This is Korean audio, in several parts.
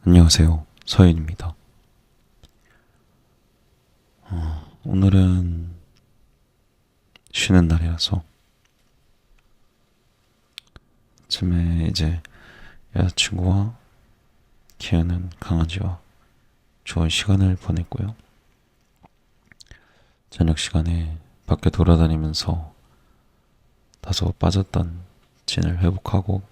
안녕하세요. 서윤입니다. 오늘은 쉬는 날이라서 아침에 이제 여자친구와 키우는 강아지와 좋은 시간을 보냈고요. 저녁 시간에 밖에 돌아다니면서 다소 빠졌던 진을 회복하고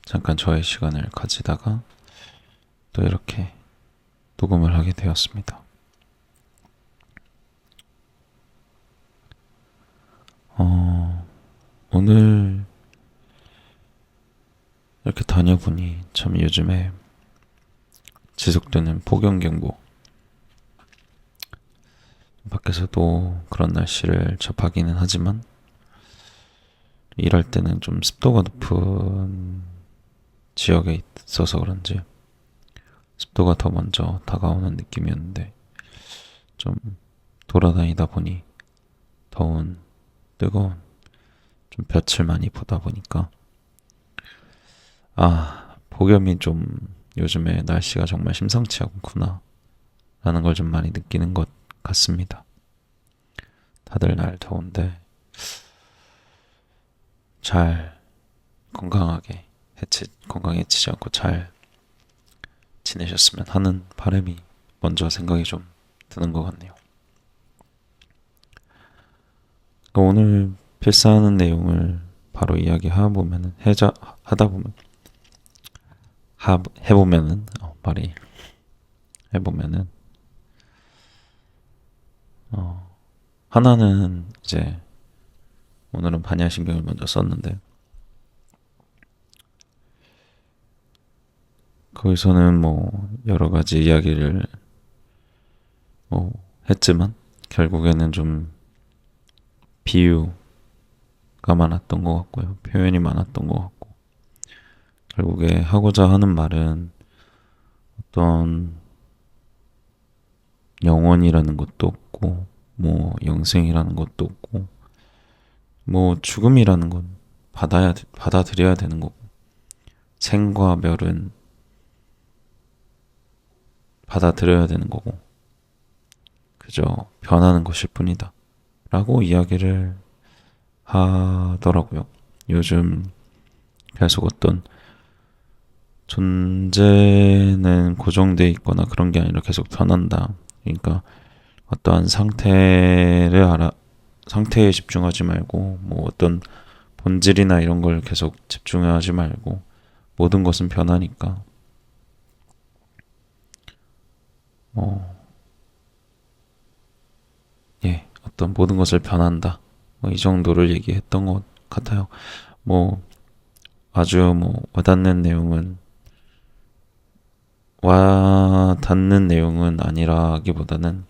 잠깐 저의 시간을 가지다가 또 이렇게 녹음을 하게 되었습니다. 오늘 이렇게 다녀보니 참 요즘에 지속되는 폭염경보, 밖에서도 그런 날씨를 접하기는 하지만 일할 때는 좀 습도가 높은 지역에 있어서 그런지 습도가 더 먼저 다가오는 느낌이었는데, 좀 돌아다니다 보니 더운, 뜨거운 좀 볕을 많이 보다 보니까 폭염이 좀 요즘에 날씨가 정말 심상치 않구나 라는 걸 좀 많이 느끼는 것 같습니다. 다들 날 더운데 잘 건강해지지 않고 잘 지내셨으면 하는 바람이 먼저 생각이 좀 드는 것 같네요. 오늘 필사하는 내용을 바로 이야기하다 보면은 해보면은 하나는 이제 오늘은 반야신경을 먼저 썼는데, 거기서는 뭐 여러 가지 이야기를 뭐 했지만 결국에는 좀 비유가 많았던 것 같고요. 표현이 많았던 것 같고, 결국에 하고자 하는 말은 어떤 영원이라는 것도 없고, 뭐 영생이라는 것도 없고, 뭐 죽음이라는 건 받아들여야 되는 거고, 생과 멸은 받아들여야 되는 거고, 그저 변하는 것일 뿐이다 라고 이야기를 하더라고요. 요즘 계속 어떤 존재는 고정돼 있거나 그런 게 아니라 계속 변한다. 그러니까 어떠한 상태에 집중하지 말고, 뭐 어떤 본질이나 이런 걸 계속 집중하지 말고, 모든 것은 변하니까 어떤 모든 것을 변한다, 뭐 이 정도를 얘기했던 것 같아요. 뭐 아주 뭐 와닿는 내용은 아니라기보다는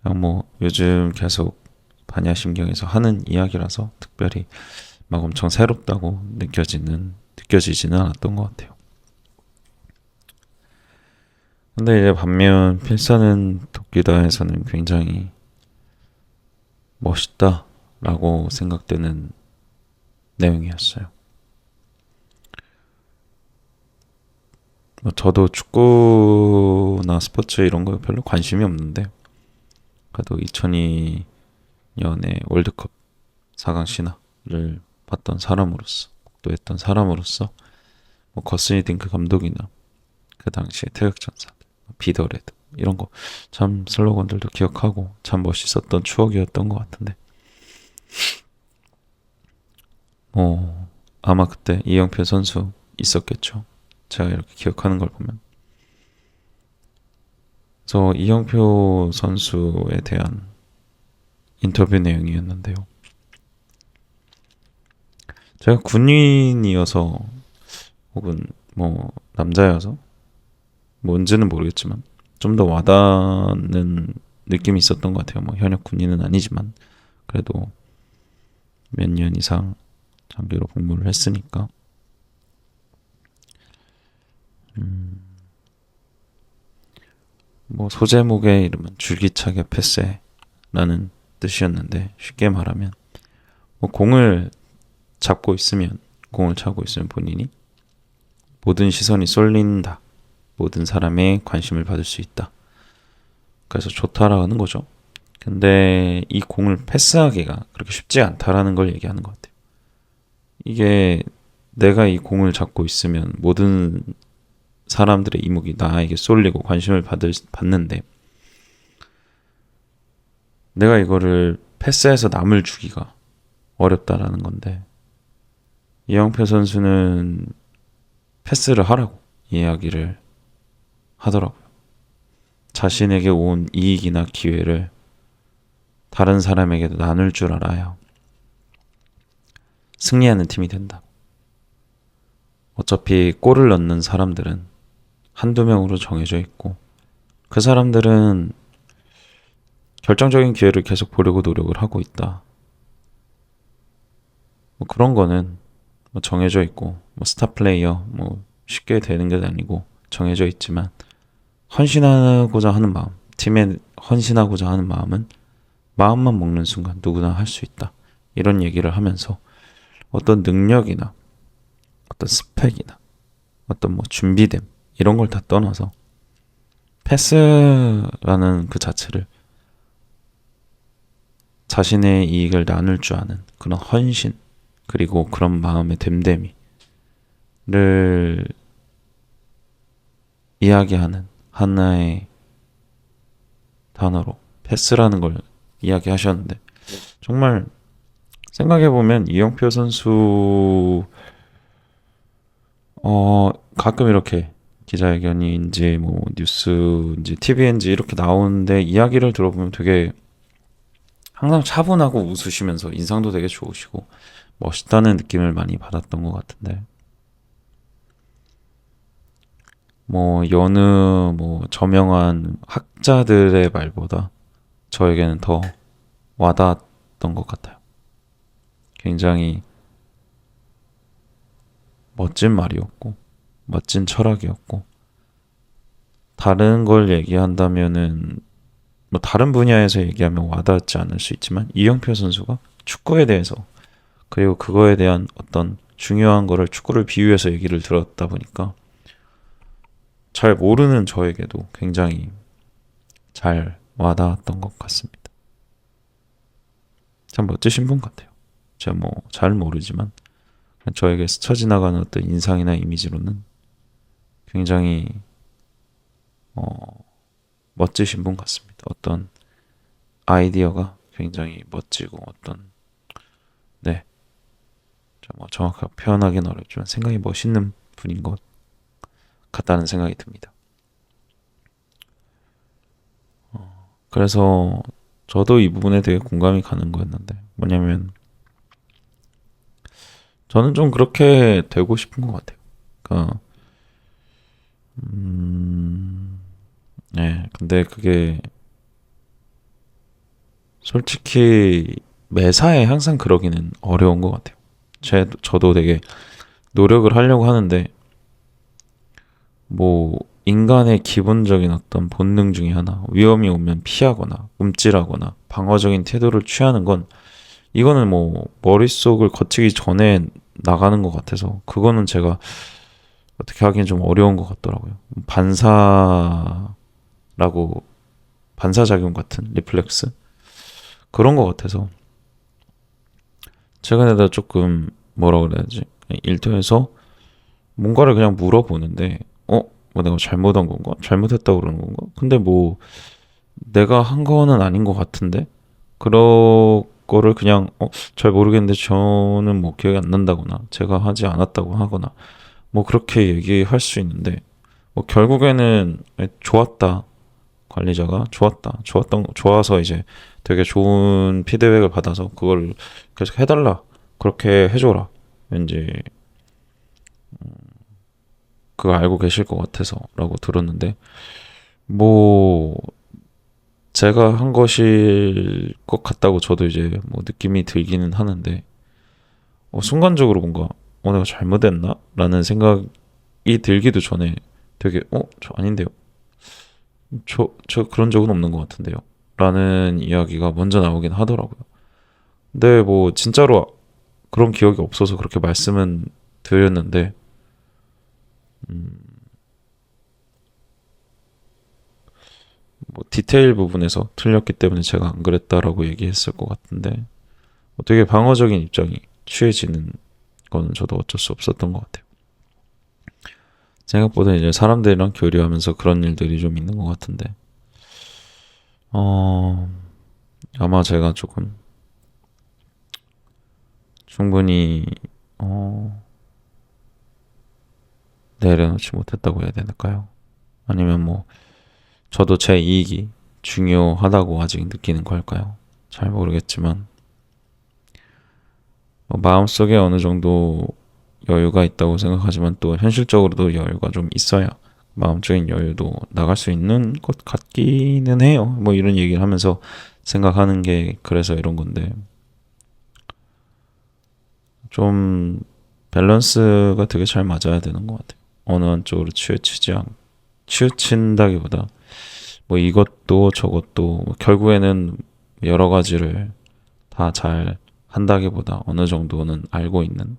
그냥 뭐 요즘 계속 반야심경에서 하는 이야기라서 특별히 막 엄청 새롭다고 느껴지지는 않았던 것 같아요. 근데 이제 반면 필사는 도끼다에서는 굉장히 멋있다라고 생각되는 내용이었어요. 저도 축구나 스포츠 이런 거 별로 관심이 없는데, 그래도 2002년에 월드컵 4강 신화를 봤던 사람으로서, 또 했던 사람으로서, 뭐 거스니 딩크 감독이나 그 당시에 태극전사, 비더레드 이런 거 참 슬로건들도 기억하고 참 멋있었던 추억이었던 것 같은데, 아마 그때 이영표 선수 있었겠죠. 제가 이렇게 기억하는 걸 보면. 그래서 이영표 선수에 대한 인터뷰 내용이었는데요. 제가 군인이어서 혹은 뭐 남자여서 뭔지는 모르겠지만 좀 더 와닿는 느낌이 있었던 것 같아요. 뭐 현역 군인은 아니지만 그래도 몇 년 이상 장기로 복무를 했으니까. 뭐 소제목의 이름은 줄기차게 패스라는 뜻이었는데, 쉽게 말하면 뭐 공을 차고 있으면 본인이 모든 시선이 쏠린다. 모든 사람의 관심을 받을 수 있다. 그래서 좋다라는 거죠. 근데 이 공을 패스하기가 그렇게 쉽지 않다라는 걸 얘기하는 것 같아요. 이게 내가 이 공을 잡고 있으면 모든 사람들의 이목이 나에게 쏠리고 관심을 받는데 내가 이거를 패스해서 남을 주기가 어렵다라는 건데 이영표 선수는 패스를 하라고 이야기를 하더라고요. 자신에게 온 이익이나 기회를 다른 사람에게도 나눌 줄 알아야 승리하는 팀이 된다. 어차피 골을 넣는 사람들은 한두 명으로 정해져 있고 그 사람들은 결정적인 기회를 계속 보려고 노력을 하고 있다. 뭐 그런 거는 뭐 정해져 있고 뭐 스타 플레이어 뭐 쉽게 되는 게 아니고 정해져 있지만 헌신하고자 하는 마음, 팀에 헌신하고자 하는 마음은 마음만 먹는 순간 누구나 할 수 있다. 이런 얘기를 하면서 어떤 능력이나 어떤 스펙이나 어떤 뭐 준비됨 이런 걸 다 떠나서 패스라는 그 자체를 자신의 이익을 나눌 줄 아는 그런 헌신 그리고 그런 마음의 됨됨이를 이야기하는 하나의 단어로 패스라는 걸 이야기하셨는데 정말 생각해보면 이영표 선수 가끔 이렇게 기자회견인지 뭐 뉴스인지 TV인지 이렇게 나오는데 이야기를 들어보면 되게 항상 차분하고 웃으시면서 인상도 되게 좋으시고 멋있다는 느낌을 많이 받았던 것 같은데 뭐 여느 뭐 저명한 학자들의 말보다 저에게는 더 와닿았던 것 같아요. 굉장히 멋진 말이었고 멋진 철학이었고 다른 걸 얘기한다면은 뭐 다른 분야에서 얘기하면 와닿지 않을 수 있지만 이영표 선수가 축구에 대해서 그리고 그거에 대한 어떤 중요한 거를 축구를 비유해서 얘기를 들었다 보니까 잘 모르는 저에게도 굉장히 잘 와닿았던 것 같습니다. 참 멋지신 분 같아요. 제가 뭐 잘 모르지만 저에게 스쳐 지나가는 어떤 인상이나 이미지로는 굉장히 멋지신 분 같습니다. 어떤 아이디어가 굉장히 멋지고 어떤 네, 뭐 정확하게 표현하기는 어렵지만 생각이 멋있는 분인 것 같다는 생각이 듭니다. 그래서 저도 이 부분에 되게 공감이 가는 거였는데 뭐냐면 저는 좀 그렇게 되고 싶은 것 같아요. 그러니까 네, 근데 그게 솔직히 매사에 항상 그러기는 어려운 것 같아요. 저도 되게 노력을 하려고 하는데 뭐 인간의 기본적인 어떤 본능 중에 하나 위험이 오면 피하거나 움찔하거나 방어적인 태도를 취하는 건 이거는 뭐 머릿속을 거치기 전에 나가는 것 같아서 그거는 제가 어떻게 하기는 좀 어려운 것 같더라고요. 반사작용 같은 리플렉스 그런 것 같아서 최근에도 조금 뭐라 그래야지 일터에서 뭔가를 그냥 물어보는데 뭐 내가 잘못한 건가? 잘못했다고 그러는 건가? 근데 뭐 내가 한 거는 아닌 것 같은데 그런 거를 그냥 잘 모르겠는데 저는 뭐 기억이 안 난다거나 제가 하지 않았다고 하거나 뭐 그렇게 얘기할 수 있는데 뭐 결국에는 좋았다 관리자가 좋아서 이제 되게 좋은 피드백을 받아서 그걸 계속 해달라 그렇게 해줘라 왠지 그거 알고 계실 것 같아서라고 들었는데 뭐 제가 한 것일 것 같다고 저도 이제 뭐 느낌이 들기는 하는데 순간적으로 뭔가 내가 잘못했나? 라는 생각이 들기도 전에 되게 저 아닌데요. 저 그런 적은 없는 것 같은데요. 라는 이야기가 먼저 나오긴 하더라고요. 근데 뭐 진짜로 그런 기억이 없어서 그렇게 말씀은 드렸는데 뭐 디테일 부분에서 틀렸기 때문에 제가 안 그랬다라고 얘기했을 것 같은데 되게 방어적인 입장이 취해지는 거는 저도 어쩔 수 없었던 것 같아요. 생각보다 이제 사람들이랑 교류하면서 그런 일들이 좀 있는 것 같은데 어 아마 제가 조금 충분히 어 내려놓지 못했다고 해야 될까요? 아니면 뭐 저도 제 이익이 중요하다고 아직 느끼는 걸까요? 잘 모르겠지만 마음속에 어느 정도 여유가 있다고 생각하지만 또 현실적으로도 여유가 좀 있어야 마음적인 여유도 나갈 수 있는 것 같기는 해요. 뭐 이런 얘기를 하면서 생각하는 게 그래서 이런 건데 좀 밸런스가 되게 잘 맞아야 되는 것 같아요. 어느 한쪽으로 치우친다기보다 뭐 이것도 저것도 뭐 결국에는 여러 가지를 다 잘 한다기보다 어느 정도는 알고 있는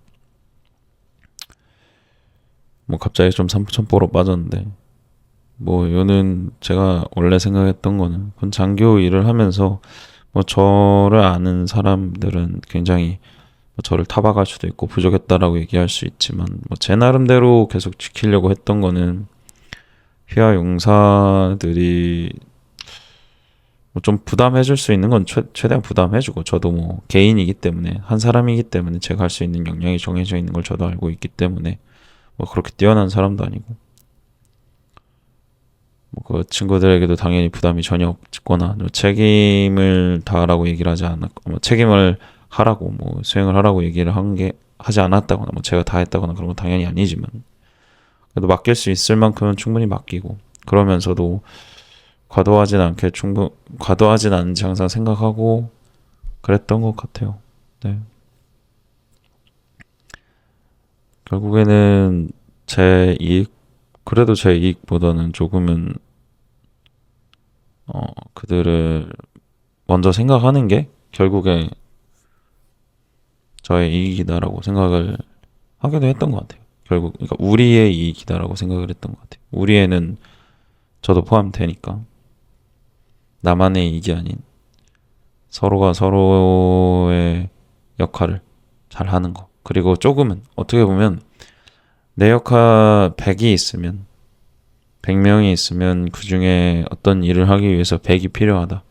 뭐 갑자기 좀 삼천포로 빠졌는데 뭐 요는 제가 원래 생각했던 거는 그 장교 일을 하면서 뭐 저를 아는 사람들은 굉장히 뭐 저를 타박할 수도 있고 부족했다라고 얘기할 수 있지만 뭐 제 나름대로 계속 지키려고 했던 거는 휘하 용사들이 뭐좀 부담해줄 수 있는 건 최대한 부담해주고 저도 뭐 개인이기 때문에 한 사람이기 때문에 제가 할 수 있는 역량이 정해져 있는 걸 저도 알고 있기 때문에 뭐 그렇게 뛰어난 사람도 아니고 뭐 그 친구들에게도 당연히 부담이 전혀 없거나 뭐 책임을 다하라고 얘기를 하지 않았고 뭐 책임을 하라고 뭐 수행을 하라고 얘기를 한 게 하지 않았다거나 뭐 제가 다 했다거나 그런 건 당연히 아니지만 그래도 맡길 수 있을 만큼은 충분히 맡기고 그러면서도 과도하진 않은지 항상 생각하고 그랬던 것 같아요. 네. 결국에는 제 이익, 그래도 제 이익보다는 조금은, 그들을 먼저 생각하는 게 결국에 저의 이익이다라고 생각을 하기도 했던 것 같아요. 결국, 그러니까 우리의 이익이다라고 생각을 했던 것 같아요. 우리에는 저도 포함되니까. 나만의 이익이 아닌 서로가 서로의 역할을 잘 하는 거. 그리고 조금은, 어떻게 보면 내 역할 100이 있으면 100명이 있으면 그 중에 어떤 일을 하기 위해서 100이 필요하다.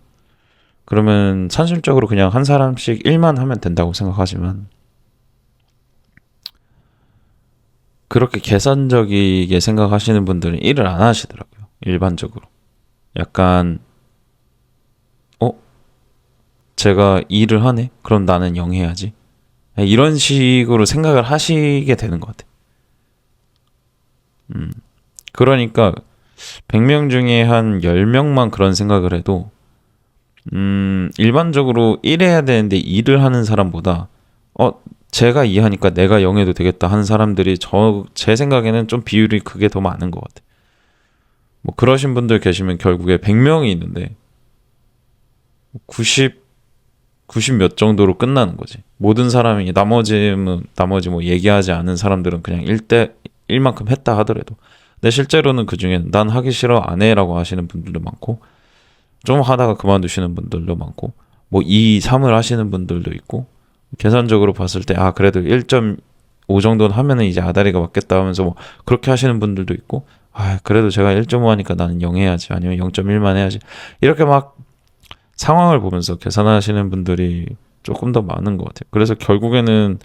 그러면 산술적으로 그냥 한 사람씩 일만 하면 된다고 생각하지만 그렇게 계산적이게 생각하시는 분들은 일을 안 하시더라고요. 일반적으로. 약간 어? 제가 일을 하네? 그럼 나는 0 해야지. 이런 식으로 생각을 하시게 되는 것 같아요. 음. 그러니까 100명 중에 한 10명만 그런 생각을 해도 일반적으로 일해야 되는데 일을 하는 사람보다 어 제가 이해하니까 내가 영해도 되겠다 하는 사람들이 제 생각에는 좀 비율이 그게 더 많은 것 같아요. 뭐 그러신 분들 계시면 결국에 100명이 있는데 90, 90 몇 정도로 끝나는 거지. 모든 사람이 나머지 뭐 얘기하지 않은 사람들은 그냥 일만큼 했다 하더라도 근데 실제로는 그 중에 난 하기 싫어 안 해라고 하시는 분들도 많고 좀 하다가 그만두시는 분들도 많고 뭐 2, 3을 하시는 분들도 있고 계산적으로 봤을 때 아 그래도 1.5 정도는 하면은 이제 아다리가 맞겠다 하면서 뭐 그렇게 하시는 분들도 있고 아 그래도 제가 1.5 하니까 나는 0 해야지 아니면 0.1만 해야지 이렇게 막 상황을 보면서 계산하시는 분들이 조금 더 많은 것 같아요. 그래서 결국에는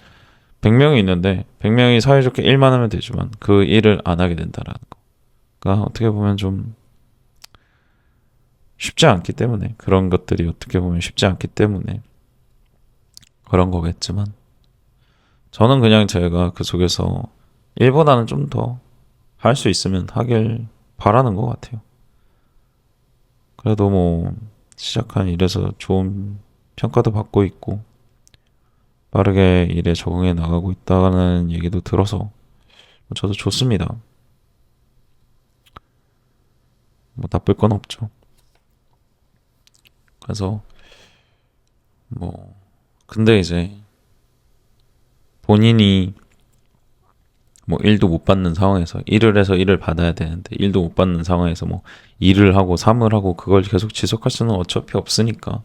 100명이 있는데 100명이 사이좋게 일만 하면 되지만 그 일을 안 하게 된다라는 거가 어떻게 보면 좀 쉽지 않기 때문에 그런 것들이 어떻게 보면 쉽지 않기 때문에 그런 거겠지만 저는 그냥 제가 그 속에서 일보다는 좀 더 할 수 있으면 하길 바라는 것 같아요. 그래도 뭐 시작한 일에서 좋은 평가도 받고 있고 빠르게 일에 적응해 나가고 있다는 얘기도 들어서 저도 좋습니다. 뭐 나쁠 건 없죠. 그래서 뭐 근데 이제 본인이 뭐 일도 못 받는 상황에서 일을 해서 일을 받아야 되는데 일도 못 받는 상황에서 뭐 일을 하고 삶을 하고 그걸 계속 지속할 수는 어차피 없으니까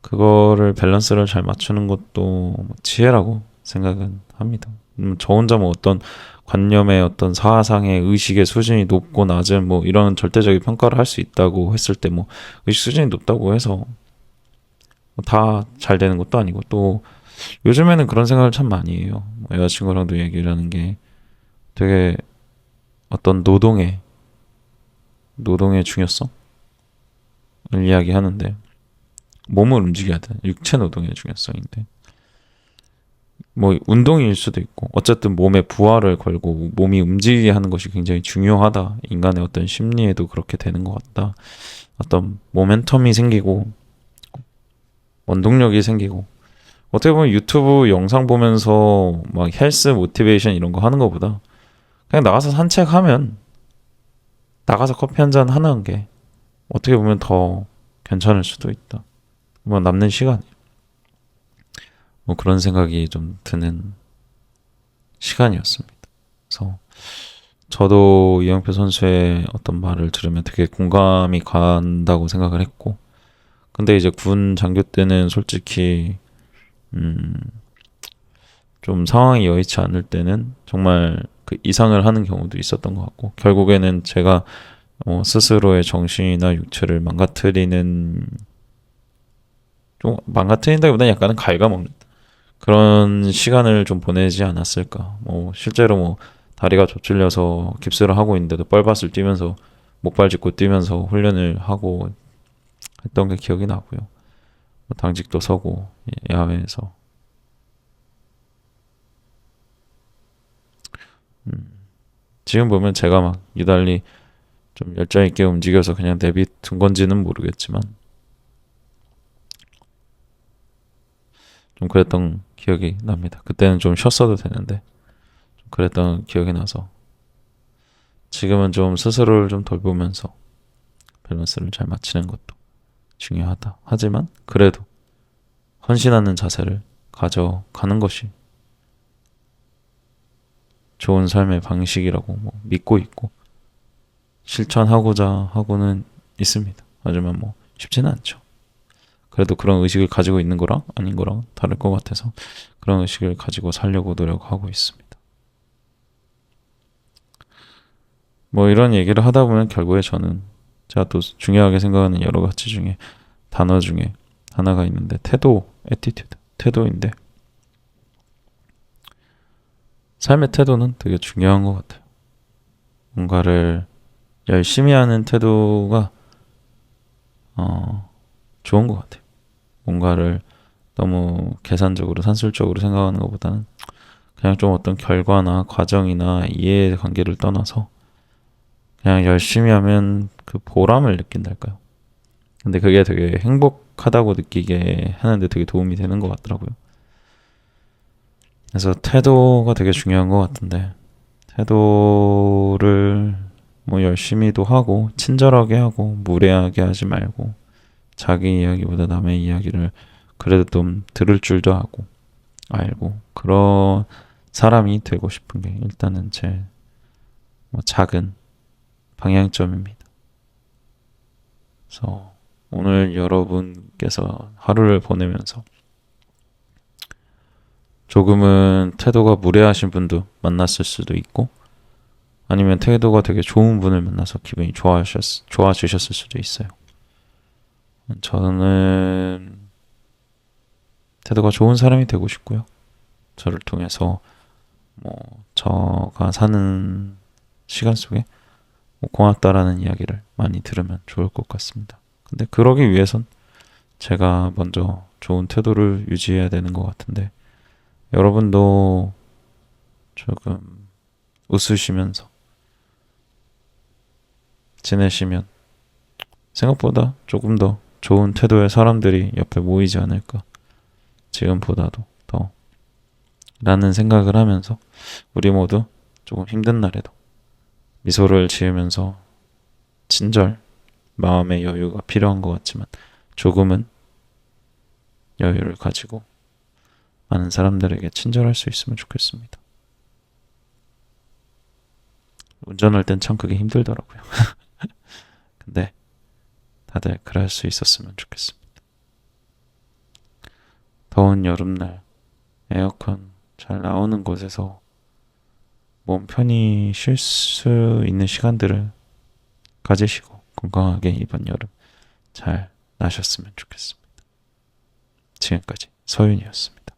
그거를 밸런스를 잘 맞추는 것도 뭐 지혜라고 생각은 합니다. 저 혼자 뭐 어떤 관념의 어떤 사상의 의식의 수준이 높고 낮은 뭐 이런 절대적인 평가를 할 수 있다고 했을 때 뭐 의식 수준이 높다고 해서 다 잘 되는 것도 아니고 또 요즘에는 그런 생각을 참 많이 해요. 뭐 여자친구랑도 얘기를 하는 게 되게 어떤 노동의 중요성을 이야기하는데 몸을 움직여야 돼. 육체 노동의 중요성인데 뭐 운동일 수도 있고 어쨌든 몸에 부하를 걸고 몸이 움직이게 하는 것이 굉장히 중요하다. 인간의 어떤 심리에도 그렇게 되는 것 같다. 어떤 모멘텀이 생기고 원동력이 생기고 어떻게 보면 유튜브 영상 보면서 막 헬스 모티베이션 이런 거 하는 것보다 그냥 나가서 산책하면 나가서 커피 한 잔 하는 게 어떻게 보면 더 괜찮을 수도 있다. 뭐 남는 시간 뭐 그런 생각이 좀 드는 시간이었습니다. 그래서 저도 이영표 선수의 어떤 말을 들으면 되게 공감이 간다고 생각을 했고 근데 이제 군 장교 때는 솔직히 음, 좀 상황이 여의치 않을 때는 정말 그 이상을 하는 경우도 있었던 것 같고 결국에는 제가 스스로의 정신이나 육체를 망가뜨리는 좀 망가뜨린다기보다는 약간은 갉아먹는 그런 시간을 좀 보내지 않았을까. 뭐 실제로 뭐 다리가 접질려서 깁스를 하고 있는데도 뻘밭을 뛰면서 목발 짚고 뛰면서 훈련을 하고 했던 게 기억이 나고요. 뭐 당직도 서고 야외에서 음, 지금 보면 제가 막 유달리 좀 열정 있게 움직여서 그냥 내비둔 건지는 모르겠지만 좀 그랬던 기억이 납니다. 그때는 좀 쉬었어도 되는데 좀 그랬던 기억이 나서 지금은 좀 스스로를 좀 돌보면서 밸런스를 잘 맞추는 것도 중요하다. 하지만 그래도 헌신하는 자세를 가져가는 것이 좋은 삶의 방식이라고 뭐 믿고 있고 실천하고자 하고는 있습니다. 하지만 뭐 쉽지는 않죠. 그래도 그런 의식을 가지고 있는 거랑 아닌 거랑 다를 것 같아서 그런 의식을 가지고 살려고 노력하고 있습니다. 뭐 이런 얘기를 하다 보면 결국에 저는 제가 또 중요하게 생각하는 여러 가지 중에 단어 중에 하나가 있는데 태도, 애티튜드, 태도인데 삶의 태도는 되게 중요한 것 같아요. 뭔가를 열심히 하는 태도가 좋은 것 같아요. 뭔가를 너무 계산적으로 산술적으로 생각하는 것보다는 그냥 좀 어떤 결과나 과정이나 이해의 관계를 떠나서 그냥 열심히 하면 그 보람을 느낀달까요? 근데 그게 되게 행복하다고 느끼게 하는데 되게 도움이 되는 것 같더라고요. 그래서 태도가 되게 중요한 것 같은데 태도를 뭐 열심히도 하고 친절하게 하고 무례하게 하지 말고 자기 이야기보다 남의 이야기를 그래도 좀 들을 줄도 하고 알고 그런 사람이 되고 싶은 게 일단은 제 뭐 작은 방향점입니다. 그래서 오늘 여러분께서 하루를 보내면서 조금은 태도가 무례하신 분도 만났을 수도 있고 아니면 태도가 되게 좋은 분을 만나서 기분이 좋아지셨을 수도 있어요. 저는 태도가 좋은 사람이 되고 싶고요. 저를 통해서 뭐 저가 사는 시간 속에 뭐 고맙다라는 이야기를 많이 들으면 좋을 것 같습니다. 근데 그러기 위해선 제가 먼저 좋은 태도를 유지해야 되는 것 같은데 여러분도 조금 웃으시면서 지내시면 생각보다 조금 더 좋은 태도의 사람들이 옆에 모이지 않을까 지금보다도 더 라는 생각을 하면서 우리 모두 조금 힘든 날에도 미소를 지으면서 친절, 마음의 여유가 필요한 것 같지만 조금은 여유를 가지고 많은 사람들에게 친절할 수 있으면 좋겠습니다. 운전할 땐 참 그게 힘들더라고요. 근데 다들 그럴 수 있었으면 좋겠습니다. 더운 여름날 에어컨 잘 나오는 곳에서 몸 편히 쉴 수 있는 시간들을 가지시고 건강하게 이번 여름 잘 나셨으면 좋겠습니다. 지금까지 서윤이었습니다.